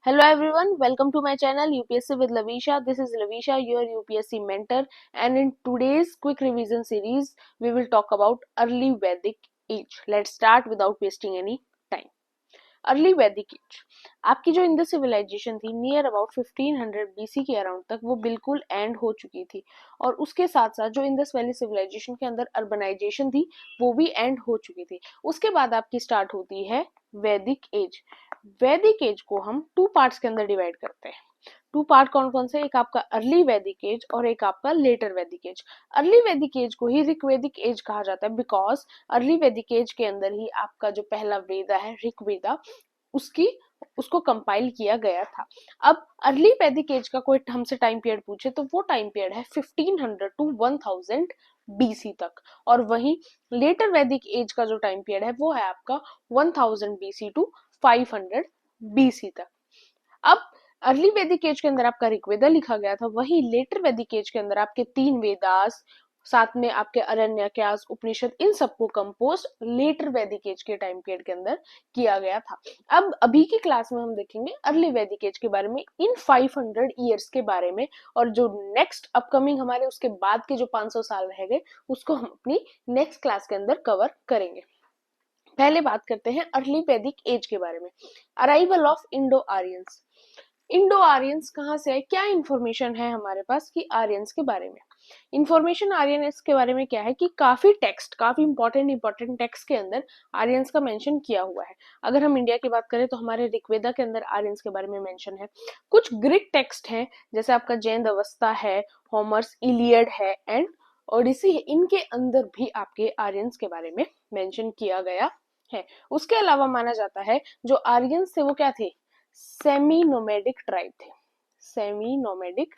Hello everyone, welcome to my channel UPSC with Lavisha. This is Lavisha, your UPSC mentor, and in today's quick revision series, we will talk about early Vedic age. Let's start without wasting any time. Early वैदिक as, आपकी जो Indus civilisation थी near about 1500 BC के around तक वो बिल्कुल and हो चुकी थी, और उसके साथ साथ जो इंडस वैली सिविलाइजेशन के अंदर अर्बनाइजेशन थी वो भी एंड हो चुकी थी। उसके बाद आपकी स्टार्ट होती है वैदिक एज। वैदिक एज को हम टू पार्ट्स के अंदर डिवाइड करते हैं। टू पार्ट कौन कौन से? एक आपका अर्ली वैदिक एज और एक आपका लेटर वैदिक एज। अर्ली वैदिक एज को ही ऋग्वैदिक एज कहा जाता है बिकॉज अर्ली वैदिक एज के अंदर ही आपका जो पहला वेदा है ऋग्वेदा उसको कंपाइल किया गया था। अब अर्ली वैदिक एज का कोई हमसे टाइम पीरियड पूछे तो वो टाइम पीरियड है 1500 टू 1000 बीसी तक, और वहीं लेटर वैदिक एज का जो टाइम पीरियड है वो है आपका 1000 बीसी टू 500 बीसी तक। अब अर्ली वैदिक एज के अंदर आपका ऋग्वेदा लिखा गया था, वही लेटर वैदिक एज के अंदर आपके 3 वेदास, साथ में आपके अरण्यकास, उपनिषद, इन सबको कंपोज लेटर वैदिक एज के टाइम पीरियड के अंदर किया गया था। अब अभी की क्लास में हम देखेंगे अर्ली वैदिक एज के बारे में, इन 500 ईयर्स के बारे में, और जो नेक्स्ट अपकमिंग हमारे उसके बाद के जो 500 साल रह गए उसको हम अपनी नेक्स्ट क्लास के अंदर कवर करेंगे। पहले बात करते हैं अर्ली वैदिक एज के बारे में। Arrival of Indo Aryans. Indo Aryans कहाँ से आए, क्या इंफॉर्मेशन है हमारे पास कि आर्यंस के बारे में? इंफॉर्मेशन आर्यंस के बारे में क्या है कि काफी इंपॉर्टेंट टेक्स्ट के अंदर आर्यंस का मेंशन किया हुआ है। अगर हम इंडिया की बात करें तो हमारे ऋग्वेदा के अंदर आर्यंस के बारे में मेंशन है। कुछ ग्रीक टेक्स्ट हैं जैसे आपका जैन अवस्था है, होमर्स इलियड है एंड ओडिसी है, इनके अंदर भी आपके आर्यंस के बारे में मेंशन किया गया है। उसके अलावा माना जाता है जो आर्यंस थे वो क्या थे? सेमी नोमैडिक ट्राइब थे। सेमी नोमैडिक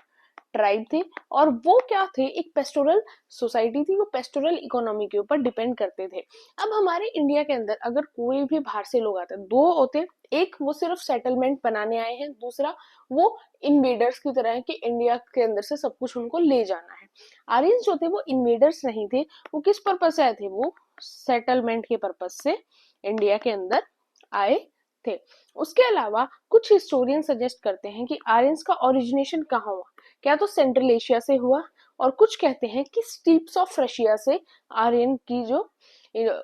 ट्राइब थे, और वो क्या थे? एक पेस्टोरल सोसाइटी थी, वो पेस्टोरल इकोनॉमी के ऊपर डिपेंड करते थे। अब हमारे इंडिया के अंदर अगर कोई भी बाहर से लोग आते हैं, दो होते, एक वो सिर्फ सेटलमेंट बनाने आए हैं, दूसरा वो इन्वेडर्स की तरह है कि इंडिया के अंदर से सब कुछ उनको ले जाना है। आर्यंस जो थे वो इन्वेडर्स नहीं थे, वो किस पर्पज से आए थे? वो सेटलमेंट के पर्पज से इंडिया के अंदर आए थे। उसके अलावा कुछ हिस्टोरियन सजेस्ट करते हैं कि आर्यंस का ओरिजिनेशन कहाँ हुआ, क्या तो सेंट्रल एशिया से हुआ, और कुछ कहते हैं कि स्टीप्स ऑफ रशिया से आर्यन की जो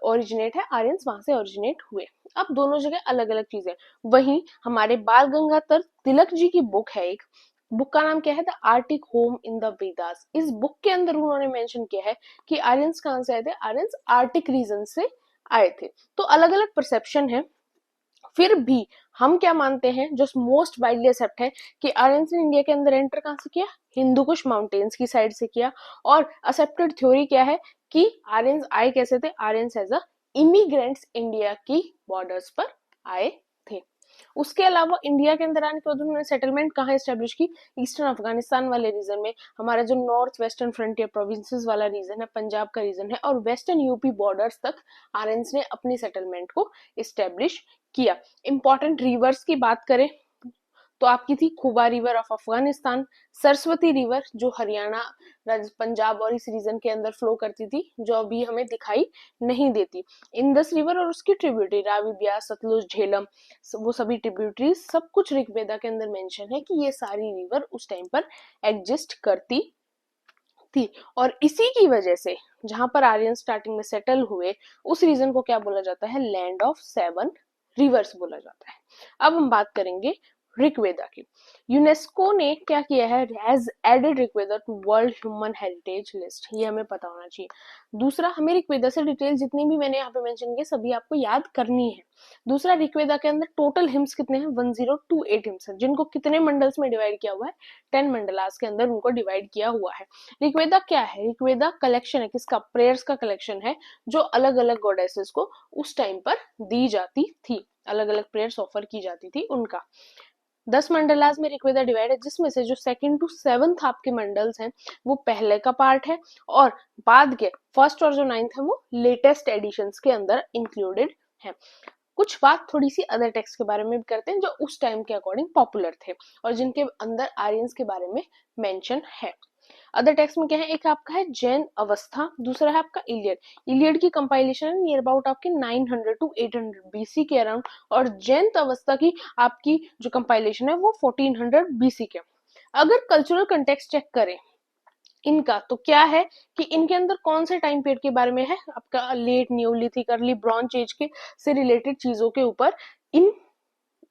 ओरिजिनेट है, आर्यंस वहां से ओरिजिनेट हुए। अब दोनों जगह अलग अलग चीजें। वहीं हमारे बाल गंगाधर तिलक जी की बुक है, एक बुक का नाम क्या है? The Arctic home in the Vedas. इस बुक के अंदर उन्होंने मेंशन किया है कि आर्यंस कहां से आए थे? आर्यंस आर्टिक रीजन से आए थे। तो अलग अलग परसेप्शन है, फिर भी हम क्या मानते हैं, जो मोस्ट वाइडली एक्सेप्ट है कि आर्यंस ने इंडिया के अंदर एंटर कहां से किया? हिंदू कुश माउंटेन्स की साइड से किया। और एक्सेप्टेड थ्योरी क्या है कि आर्यंस आए कैसे थे? Aryans as a immigrants India की बॉर्डर्स पर आए थे। उसके अलावा इंडिया के अंदर आने के बाद उन्होंने सेटलमेंट कहाँ एस्टेब्लिश की? ईस्टर्न अफगानिस्तान वाले रीजन में, हमारा जो नॉर्थ वेस्टर्न फ्रंटियर प्रोविंसेस वाला रीजन है, पंजाब का रीजन है, और वेस्टर्न यूपी बॉर्डर्स तक आर्यंस ने अपनी सेटलमेंट को एस्टेब्लिश किया। इंपॉर्टेंट रिवर्स की बात करें तो आपकी थी Kubha river of Afghanistan, Saraswati river जो हरियाणा, पंजाब और इस रीजन के अंदर फ्लो करती थी, जो अभी हमें दिखाई नहीं देती। इंदस रिवर और उसकी ट्रिब्यूटरी रावी, ब्यास, सतलुज, झेलम, वो सभी ट्रिब्यूटरीज, सब कुछ ऋग्वेदा के अंदर मेंशन है कि ये सारी रिवर उस टाइम पर एग्जिस्ट करती थी। और इसी की वजह से जहां पर आर्यन स्टार्टिंग में सेटल हुए, उस रीजन को क्या बोला जाता है? लैंड ऑफ 7 रिवर्स बोला जाता है। अब हम बात करेंगे ऋग्वेदा की। यूनेस्को ने क्या किया है? Has added Rigveda to world human heritage list, ये हमें पता होना चाहिए। दूसरा, हमें ऋग्वेदा से डिटेल जितनी भी मैंने यहाँ पे मेंशन की सभी आपको याद करनी है। दूसरा, ऋग्वेदा के अंदर टोटल हिम्स कितने हैं? 1028 हिम्स है, जिनको कितने मंडल्स में डिवाइड किया हुआ है? 10 मंडलास के अंदर उनको डिवाइड किया हुआ है। ऋग्वेदा क्या है? ऋग्वेदा कलेक्शन है, किसका? प्रेयर्स का कलेक्शन है, जो अलग अलग गॉडेसेस को उस टाइम पर दी जाती थी, अलग अलग प्रेयर्स ऑफर की जाती थी उनका। 10 मंडलास में ऋग्वेदा डिवाइड है, जिसमें से जो 2nd to 7th आपके मंडल्स हैं वो पहले का पार्ट है, और बाद के 1st और जो 9th है वो लेटेस्ट एडिशंस के अंदर इंक्लूडेड है। कुछ बात थोड़ी सी अदर टेक्स्ट के बारे में भी करते हैं जो उस टाइम के अकॉर्डिंग पॉपुलर थे और जिनके अंदर आर्यंस के बारे में मेंशन है। अदर टेक्स्ट में क्या है, एक आपका है जैन अवस्था, दूसरा है आपका इलियड। इलियड की कंपाइलेशन है नियर अबाउट आपके 900 टू 800 बीसी के अराउंड, और जैन अवस्था की आपकी जो कंपाइलेशन है वो 1400 बीसी के। अगर कल्चरल कंटेक्स्ट चेक करें इनका, तो क्या है कि इनके अंदर कौन से टाइम पीरियड के बारे में है, आपका late Neolithic, early Bronze Age के से रिलेटेड चीजों के ऊपर इन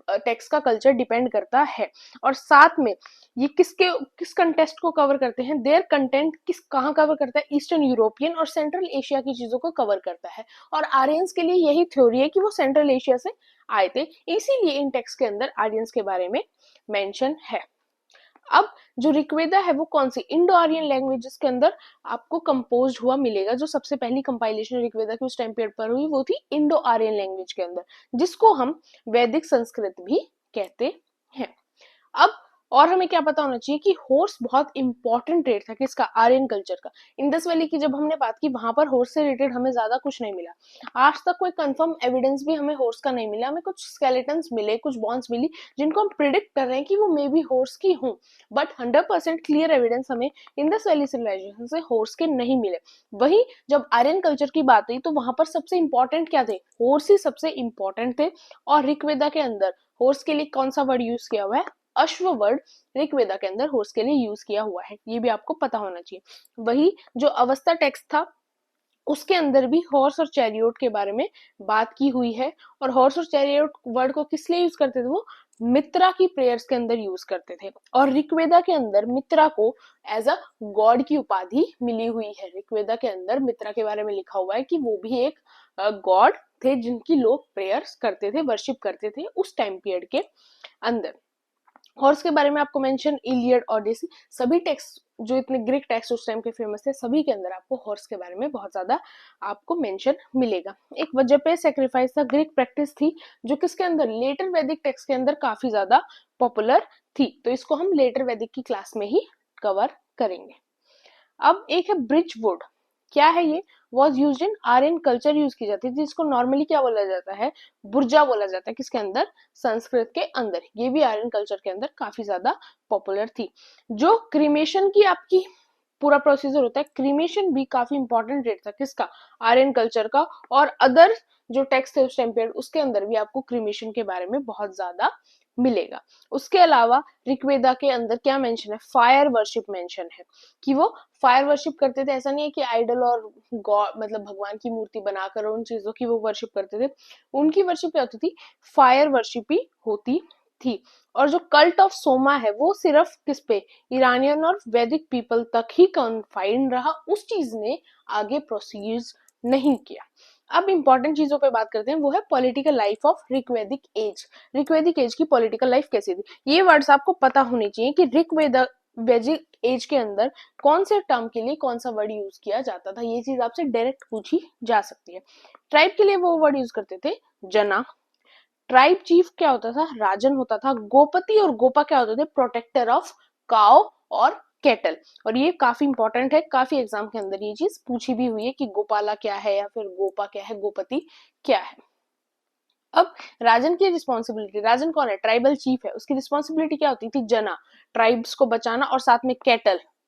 टेक्स्ट का कल्चर डिपेंड करता है। और साथ में ये किस कंटेस्ट को कवर करते हैं, देयर कंटेंट किस कहाँ कवर करता है, ईस्टर्न यूरोपियन और सेंट्रल एशिया की चीजों को कवर करता है। और आर्यंस के लिए यही थ्योरी है कि वो सेंट्रल एशिया से आए थे, इसीलिए इन टेक्स्ट के अंदर आर्यंस के बारे में मेंशन है। अब जो ऋग्वेदा है वो कौन सी इंडो आर्यन लैंग्वेजेस के अंदर आपको कंपोज हुआ मिलेगा। जो सबसे पहली कंपाइलेशन ऋग्वेदा की उस टाइम पीरियड पर हुई वो थी इंडो आर्यन लैंग्वेज के अंदर, जिसको हम वैदिक संस्कृत भी कहते हैं। अब और हमें क्या पता होना चाहिए कि हॉर्स बहुत इंपॉर्टेंट ट्रेड था किसका, आर्यन कल्चर का। इंडस वैली की जब हमने बात की वहां पर हॉर्स से रिलेटेड हमें ज्यादा कुछ नहीं मिला, आज तक कोई कंफर्म एविडेंस भी हमें हॉर्स का नहीं मिला। हमें कुछ स्केलेटन्स मिले, कुछ बॉन्स मिली जिनको हम प्रिडिक्ट कर रहे हैं कि वो मे बी हॉर्स की हों, बट 100% क्लियर एविडेंस हमें इंडस वैली सिविलाइजेशन से हॉर्स के नहीं मिले। वही जब आर्यन कल्चर की बात हुई तो वहां पर सबसे इंपॉर्टेंट क्या थे, हॉर्स ही सबसे इंपॉर्टेंट थे। और ऋग्वेदा के अंदर हॉर्स के लिए कौन सा वर्ड यूज किया हुआ है, अश्व वर्ड ऋग्वेदा के अंदर हॉर्स के लिए यूज किया हुआ है, ये भी आपको पता होना चाहिए। वही जो अवस्था टेक्स्ट था उसके अंदर भी हॉर्स और चैरियोट के बारे में बात की हुई है। और हॉर्स और चैरियोट वर्ड को किस लिए यूज करते थे, वो मित्रा की प्रेयर्स के अंदर यूज करते थे। और ऋग्वेदा के अंदर मित्रा को एज अ गॉड की उपाधि मिली हुई है। ऋग्वेदा के अंदर मित्रा के बारे में लिखा हुआ है कि वो भी एक गॉड थे जिनकी लोग प्रेयर्स करते थे, वर्शिप करते थे उस टाइम पीरियड के अंदर। हॉर्स के बारे में आपको मेंशन इलियड, ओडिसी, सभी टेक्स्ट जो इतने ग्रीक टेक्स्ट उस टाइम के फेमस थे सभी के अंदर आपको हॉर्स के बारे में बहुत ज्यादा आपको मेंशन मिलेगा। एक वजह पे सेक्रीफाइस था, ग्रीक प्रैक्टिस थी जो किसके अंदर, लेटर वैदिक टेक्स्ट के अंदर काफी ज्यादा पॉपुलर थी। तो इसको हम लेटर वैदिक की क्लास में ही कवर करेंगे। अब एक है ब्रिज वुड, क्या है ये, was use in Aryan culture use की जाती थी, जिसको नॉर्मली क्या बोला जाता है, बुर्जा बोला जाता है, किसके अंदर, संस्कृत के अंदर। ये भी आर्यन कल्चर के अंदर काफी ज्यादा पॉपुलर थी। जो क्रीमेशन की आपकी पूरा प्रोसीजर होता है, क्रीमेशन भी काफी इंपॉर्टेंट रेट था किसका, आर्यन कल्चर का। और अदर जो टेक्स्ट थे उस टाइम पीरियड उसके अंदर भी आपको क्रीमेशन के बारे में बहुत ज्यादा मिलेगा। उसके अलावा ऋग्वेदा के अंदर क्या मेंशन है, फायर वर्शिप मेंशन है, कि वो फायर वर्शिप करते थे। ऐसा नहीं है कि आइडल और गॉड मतलब भगवान की मूर्ति बनाकर उन चीजों की वो वर्शिप करते थे, उनकी वर्शिप क्या होती थी, फायर वर्शिप ही होती थी। और जो कल्ट ऑफ सोमा है वो सिर्फ किस पे, ईरानियन और वैदिक पीपल तक ही कन्फाइंड रहा, उस चीज ने आगे प्रोसीड नहीं किया। अब इंपॉर्टेंट चीजों पे बात करते हैं, वो है political life of Rigvedic age. Rigvedic age की पॉलिटिकल लाइफ कैसी थी, ये वर्ड्स आपको पता होने चाहिए कि ऋग्वेद वैदिक एज के अंदर कौन से टर्म के लिए कौन सा वर्ड यूज किया जाता था, ये चीज आपसे डायरेक्ट पूछी जा सकती है। ट्राइब के लिए वो वर्ड यूज करते थे जना। ट्राइब चीफ क्या होता था, राजन होता था। गोपति और गोपा क्या होते थे, प्रोटेक्टर ऑफ काउ और केटल। और ये काफी इंपॉर्टेंट है, काफी एग्जाम के अंदर ये चीज पूछी भी हुई है कि गोपाला क्या है या फिर गोपा क्या है, गोपति क्या है। अब राजन की रिस्पॉन्सिबिलिटी, राजन कौन है, ट्राइबल चीफ है, उसकी रिस्पॉन्सिबिलिटी क्या होती थी, जना, ट्राइब्स को बचाना, और साथ में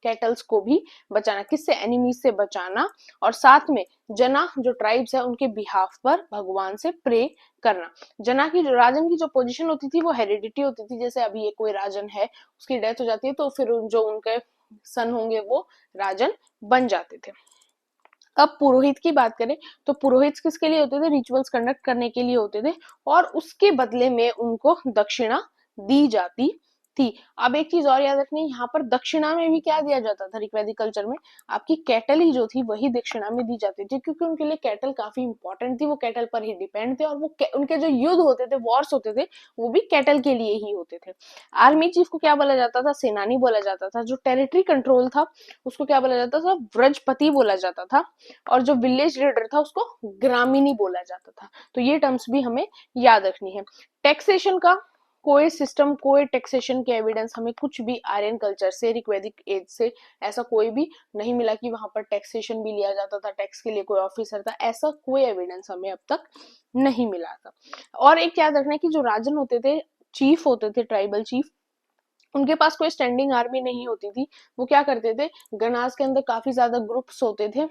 कैटल्स को भी बचाना, किससे, एनिमीज से बचाना। और साथ में जना जो ट्राइब्स है उनके बिहाफ पर भगवान से प्रे करना। जना की जो राजन की जो पोजीशन होती थी वो हेरिडिटी होती थी, जैसे अभी ये कोई राजन है उसकी डेथ हो जाती है तो फिर जो उनके सन होंगे वो राजन बन जाते थे। अब पुरोहित की बात करें तो पुरोहित किसके लिए होते थे, रिचुअल्स कंडक्ट करने के लिए होते थे, और उसके बदले में उनको दक्षिणा दी जाती थी। अब एक चीज और याद रखनी, यहाँ पर दक्षिणा में भी क्या दिया जाता था ऋग्वैदिक कल्चर में, आपकी कैटल ही जो थी वही दक्षिणा में दी जाती थी, क्योंकि उनके लिए कैटल काफी इंपॉर्टेंट थी, वो कैटल पर ही डिपेंड थे। और वो उनके जो युद्ध होते थे, वॉर्स होते थे, वो भी कैटल के लिए ही होते थे। आर्मी चीफ को क्या बोला जाता था, सेनानी बोला जाता था। जो टेरिटरी कंट्रोल था उसको क्या बोला जाता था, व्रजपति बोला जाता था। और जो विलेज लीडर था उसको ग्रामीणी बोला जाता था। तो ये टर्म्स भी हमें याद रखनी है। टैक्सेशन का कोई सिस्टम, कोई टैक्सेशन के एविडेंस हमें कुछ भी आर्यन कल्चर से, ऋग्वैदिक एज से ऐसा कोई भी नहीं मिला कि वहां पर टैक्सेशन भी लिया जाता था, टैक्स के लिए कोई ऑफिसर था, ऐसा कोई एविडेंस हमें अब तक नहीं मिला था। और एक याद रखना है कि जो राजन होते थे, चीफ होते थे, ट्राइबल चीफ, उनके पास कोई स्टैंडिंग आर्मी नहीं होती थी। वो क्या करते थे, गणास के अंदर काफी ज्यादा ग्रुप्स होते थे,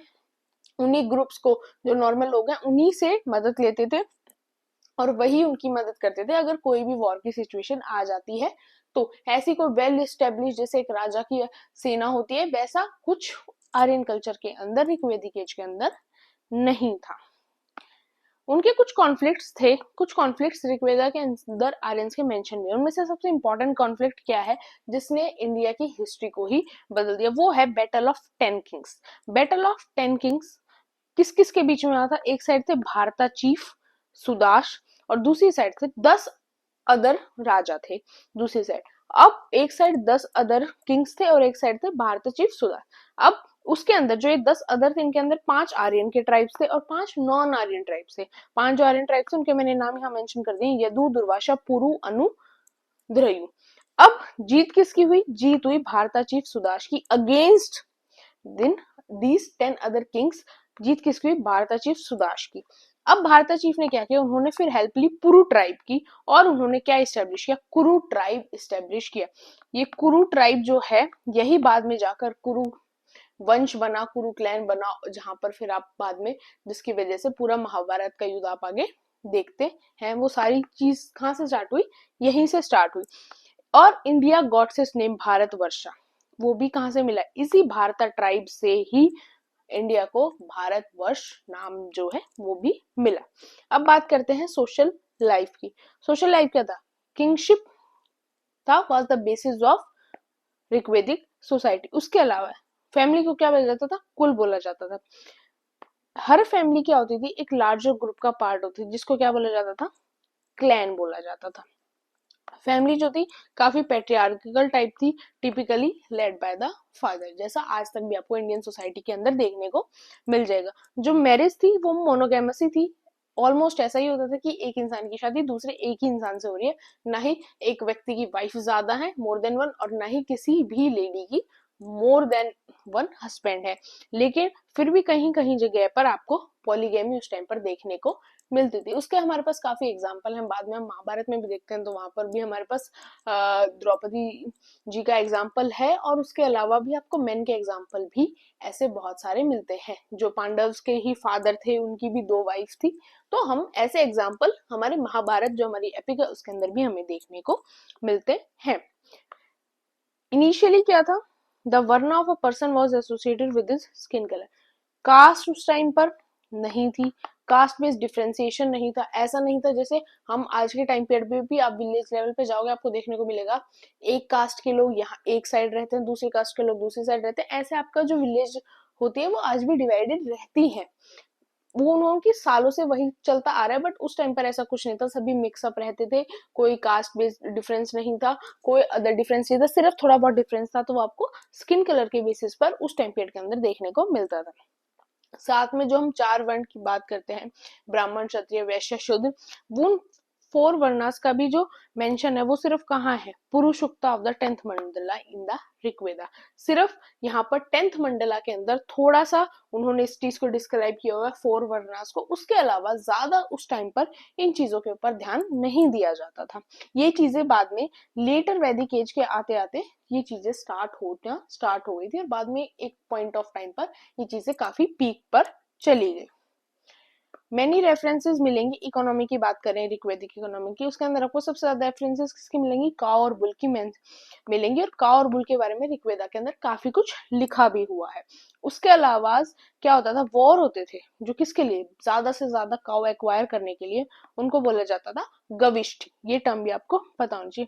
उन्हीं ग्रुप्स को, जो नॉर्मल लोग हैं, उन्हीं से मदद लेते थे और वही उनकी मदद करते थे अगर कोई भी वॉर की सिचुएशन आ जाती है तो। ऐसी कोई वेल एस्टेब्लिश जैसे एक राजा की सेना होती है, वैसा कुछ आर्यन कल्चर के अंदर, ऋग्वेदिक एज के अंदर नहीं था। उनके कुछ कॉन्फ्लिक्ट्स थे, कुछ कॉन्फ्लिक्ट्स ऋग्वेदा के अंदर आर्यंस के मेंशन हुए। उनमें से सबसे इंपॉर्टेंट कॉन्फ्लिक्ट क्या है जिसने इंडिया की हिस्ट्री को ही बदल दिया, वो है battle of 10 Kings. Battle of 10 Kings किस किस के बीच में हुआ था? एक साइड थे भारता चीफ सुदाश और दूसरी साइड से 10 अदर राजा थे दूसरी साइड। अब एक साइड 10 अदर किंग्स थे और एक साइड थे भारत चीफ सुदाश। अब उसके अंदर जो ये 10 अदर थे, इनके अंदर 5 आर्यन के ट्राइब्स थे और 5 नॉन आर्यन ट्राइब्स थे। 5 जो आर्यन ट्राइब्स थे उनके मैंने नाम यहाँ मेंशन कर दिए, यदु, दुर्वासा, पुरु, अनु, द्रयु। अब जीत किसकी हुई? जीत हुई भारता चीफ सुदाश की अगेंस्ट दिन दीज 10 अदर किंग्स। जीत किसकी हुई? भारता चीफ सुदाश की। अब भारता चीफ ने क्या किया, उन्होंने फिर हेल्प ली कुरु ट्राइब की और उन्होंने क्या इस्टेब्लिश किया? कुरु ट्राइब इस्टेब्लिश किया। ये कुरु ट्राइब जो है यही बाद में जाकर कुरु वंश बना, कुरु क्लैन बना, जहां पर फिर आप बाद में, जिसकी वजह से पूरा महाभारत का युद्ध आप आगे देखते हैं, वो सारी चीज कहां से स्टार्ट हुई? यहीं से स्टार्ट हुई। और India got its name Bharatvarsh, वो भी कहां से मिला? इसी भारता ट्राइब से ही इंडिया को भारतवर्ष नाम जो है वो भी मिला। अब बात करते हैं सोशल लाइफ की। सोशल लाइफ क्या था? किंगशिप था, was the basis of Rigvedic society. उसके अलावा फैमिली को क्या बोला जाता था? कुल बोला जाता था। हर फैमिली क्या होती थी? एक लार्जर ग्रुप का पार्ट होती थी, जिसको क्या बोला जाता था? क्लैन बोला जाता था। फैमिली जो थी काफी पेट्रियार्कल टाइप थी, typically led by the father, जैसा आज तक भी आपको इंडियन सोसाइटी के अंदर देखने को मिल जाएगा। जो मैरिज थी वो मोनोगैमसी थी। ऑलमोस्ट ऐसा ही होता था कि एक इंसान की शादी दूसरे एक ही इंसान से हो रही है, ना ही एक व्यक्ति की वाइफ ज्यादा है, मोर देन वन, और ना ही किसी भी लेडी की मोर देन वन हस्बैंड है। लेकिन फिर भी कहीं कहीं जगह पर आपको पॉलीगैमी उस टाइम पर देखने को मिलती थी। उसके हमारे पास काफी एग्जाम्पल हैं, बाद में हम महाभारत में भी देखते हैं तो वहां पर भी हमारे पास द्रौपदी जी का एग्जाम्पल है, और उसके अलावा भी आपको मेन के एग्जाम्पल भी ऐसे बहुत सारे मिलते हैं। जो पांडव्स के ही फादर थे उनकी भी 2 वाइफ थी, तो हम ऐसे एग्जाम्पल हमारे महाभारत जो हमारी एपिक है उसके अंदर भी हमें देखने को मिलते हैं। इनिशियली क्या था? The varna of a person was associated with his skin colour. Caste उस टाइम पर नहीं थी, कास्ट बेस्ड डिफ्रेंसिएशन नहीं था। ऐसा नहीं था जैसे हम आज के टाइम पीरियड पे भी आप विलेज लेवल पे जाओगे आपको देखने को मिलेगा एक कास्ट के लोग यहाँ एक साइड रहते हैं, दूसरी कास्ट के लोग दूसरी साइड रहते हैं। ऐसे आपका जो विलेज होती है वो आज भी डिवाइडेड रहती है, वो उन्होंने की सालों से वही चलता आ रहा है। बट उस टाइम पर ऐसा कुछ नहीं था, सभी मिक्सअप रहते थे, कोई कास्ट बेस्ड डिफरेंस नहीं था, कोई अदर डिफरेंस नहीं था, सिर्फ थोड़ा बहुत डिफरेंस था तो वो आपको स्किन कलर के बेसिस पर उस टाइम पीरियड के अंदर देखने को मिलता था। साथ में जो हम 4 वर्ण की बात करते हैं, ब्राह्मण, क्षत्रिय, वैश्य, शूद्र, वो 4 वर्णास का भी जो मेंशन है वो सिर्फ कहाँ है? Purushasukta of the 10th mandala in the Rigveda. सिर्फ यहाँ पर 10th मंडला के अंदर थोड़ा सा उन्होंने इस चीज को डिस्क्राइब किया हुआ है 4 वर्णास को। उसके अलावा ज्यादा उस टाइम पर इन चीजों के ऊपर ध्यान नहीं दिया जाता था। ये चीजें बाद में लेटर वैदिक एज के आते आते ये चीजें स्टार्ट हो गई थी, और बाद में एक पॉइंट ऑफ टाइम पर ये चीजें काफी पीक पर चली गई। मेनी रेफरेंसेस मिलेंगी। इकोनॉमी की बात करें, ऋग्वेदिक इकोनॉमी की, उसके अंदर आपको सबसे ज्यादा रेफरेंसेस किसकी मिलेंगी? काउ और बुल की मिलेंगी, और काउ और बुल के बारे में ऋग्वेदा के अंदर काफी कुछ लिखा भी हुआ है। उसके अलावा क्या होता था? वॉर होते थे, जो किसके लिए? ज्यादा से ज्यादा काउ एक्वायर करने के लिए, उनको बोला जाता था गविष्ठ। ये टर्म भी आपको पता होना चाहिए।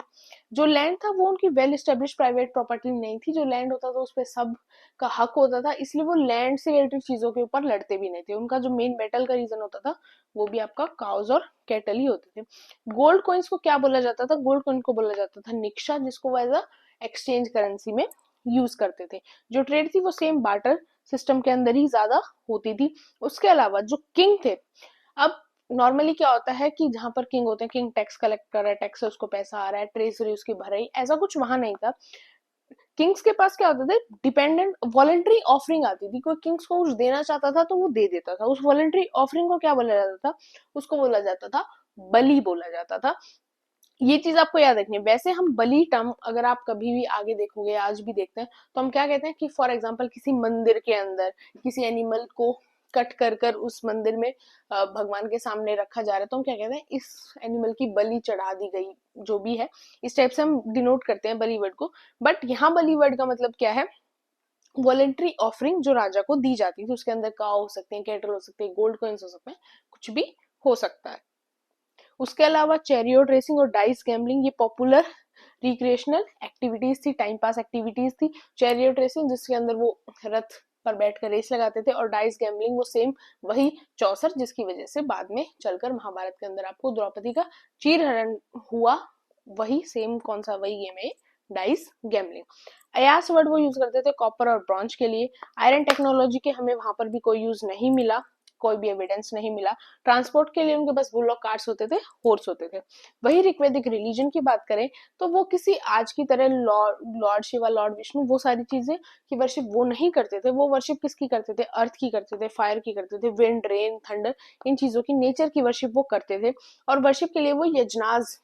जो लैंड था वो उनकी वेल एस्टेब्लिश प्राइवेट प्रॉपर्टी नहीं थी, जो लैंड होता था उस पर सब का हक होता था, इसलिए वो लैंड से रिलेटेड चीजों के ऊपर लड़ते भी नहीं थे। उनका जो मेन बैटल का रीजन होता था वो भी आपका काउज और कैटल ही होते थे। गोल्ड कॉइन्स को क्या बोला जाता था? गोल्ड कॉइन को बोला जाता था निक्षा, जिसको वो एज अ एक्सचेंज करेंसी में यूज करते थे। जो ट्रेड थी वो सेम बार्टर सिस्टम के अंदर ही ज्यादा होती थी। उसके अलावा जो किंग थे, अब नॉर्मली क्या होता है कि जहां पर किंग होते हैं, किंग टैक्स कलेक्ट कर रहा है, टैक्स से उसको पैसा आ रहा है, ट्रेजरी उसकी भर रही, ऐसा कुछ वहां नहीं था। किंग्स के पास क्या होता था? डिपेंडेंट वॉलंटरी ऑफरिंग आती थी। कोई किंग्स को कुछ देना चाहता था तो वो दे देता था। उस वॉलंटरी ऑफरिंग को क्या बोला जाता था? उसको बोला जाता था बलि बोला जाता था। ये चीज आपको याद रखनी है। वैसे हम बलि टर्म अगर आप कभी भी आगे देखोगे, आज भी देखते हैं, तो हम क्या कहते हैं कि फॉर एग्जाम्पल किसी मंदिर के अंदर किसी एनिमल को कट कर कर उस मंदिर में भगवान के सामने रखा जा रहा है, तो हम क्या कहते हैं, इस एनिमल की बलि चढ़ा दी गई, जो भी है। इस टाइप से हम डिनोट करते हैं बलि वर्ड को। बट यहाँ बलि वर्ड का मतलब क्या है, वॉलेंट्री ऑफरिंग जो राजा को दी जाती थी। उसके अंदर काउ हो सकते हैं, कैटल हो सकते हैं, गोल्ड कॉइन्स हो सकते हैं, कुछ भी हो सकता है। उसके अलावा चैरियोट रेसिंग और डाइस गैम्बलिंग ये पॉपुलर रिक्रिएशनल एक्टिविटीज थी, टाइम पास एक्टिविटीज थी। चैरियोट रेसिंग जिसके अंदर वो रथ पर बैठकर रेस लगाते थे, और डाइस गैम्बलिंग वो सेम वही चौसर जिसकी वजह से बाद में चलकर महाभारत के अंदर आपको द्रौपदी का चीरहरण हुआ, वही सेम कौन सा वही गेम है, डाइस गैम्बलिंग। अयास वर्ड वो यूज करते थे कॉपर और ब्रॉन्ज के लिए। आयरन टेक्नोलॉजी के हमें वहां पर भी कोई यूज नहीं मिला, कोई भी एविडेंस नहीं मिला। ट्रांसपोर्ट के लिए उनके पास बुलॉक कार्ट्स होते थे, हॉर्स होते थे। वही ऋग्वेदिक रिलीजन की बात करें तो वो किसी आज की तरह लॉर्ड शिवा, लॉर्ड विष्णु, वो सारी चीजें की वर्शिप वो नहीं करते थे। वो वर्शिप किसकी करते थे, अर्थ की करते थे, फायर की करते थे, विंड, रेन, थंडर, इन चीजों की, नेचर की वर्शिप वो करते थे। और वर्शिप के लिए वो यजनाज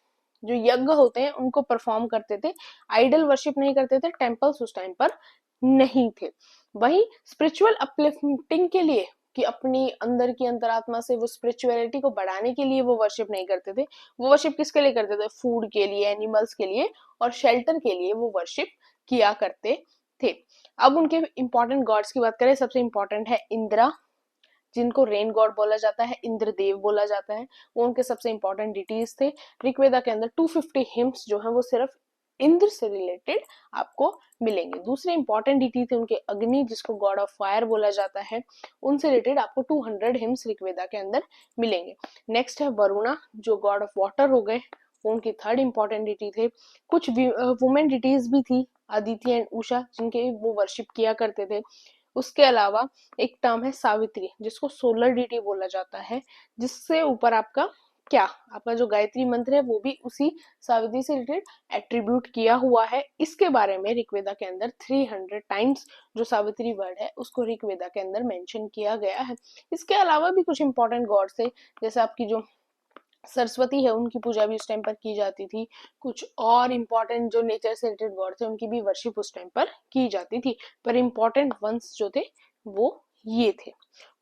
जो यज्ञ होते हैं उनको परफॉर्म करते थे। आइडल वर्शिप नहीं करते थे, टेम्पल्स उस टाइम पर नहीं थे। वही स्पिरिचुअल अपलिफ्टिंग के लिए, कि अपनी अंदर की अंतरात्मा से वो स्पिरिचुअलिटी को बढ़ाने के लिए वो वर्शिप नहीं करते थे। वो वर्शिप किसके लिए करते थे, फूड के लिए, एनिमल्स के लिए और शेल्टर के लिए वो वर्शिप किया करते थे। अब उनके इंपॉर्टेंट गॉड्स की बात करें, सबसे इंपॉर्टेंट है इंद्रा, जिनको रेन गॉड बोला जाता है, इंद्रदेव बोला जाता है। वो उनके सबसे इंपॉर्टेंट डिटीज थे। ऋग्वेदा के अंदर 250 हिम्स जो है वो सिर्फ इंद्र से रिलेटेड आपको मिलेंगे। दूसरे इंपॉर्टेंट डिटी थे उनके अग्नि, जिसको गॉड ऑफ फायर बोला जाता है, उनसे रिलेटेड आपको 200 हिम्स ऋग्वेदा के अंदर मिलेंगे। नेक्स्ट है वरुणा, जो गॉड ऑफ वाटर हो गए, वो उनकी थर्ड इंपॉर्टेंट डिटी थे। कुछ वुमेन डिटीज भी थी, अदिति एंड उषा, जिनके वो वर्शिप किया करते थे। उसके अलावा एक टर्म है सावित्री, जिसको सोलर डीटी बोला जाता है, जिससे ऊपर आपका क्या, आपका जो गायत्री मंत्र है वो भी उसी सावित्री से रिलेटेड एट्रीब्यूट किया हुआ है। इसके बारे में ऋग्वेदा के अंदर 300 टाइम्स जो सावित्री वर्ड है उसको ऋग्वेदा के अंदर मेंशन किया गया है। इसके अलावा भी कुछ इंपॉर्टेंट गॉड्स थे, जैसे आपकी जो सरस्वती है उनकी पूजा भी उस टाइम पर की जाती थी। कुछ और इम्पोर्टेंट जो नेचर से रिलेटेड गॉड थे उनकी भी वर्शिप उस टाइम पर की जाती थी, पर इम्पोर्टेंट वंस जो थे वो ये थे।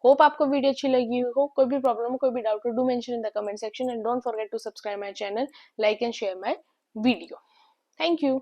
होप आपको वीडियो अच्छी लगी हो। कोई भी प्रॉब्लम, कोई भी doubt, do mention in the comment section and don't forget to subscribe my channel, like and share my video. Thank you.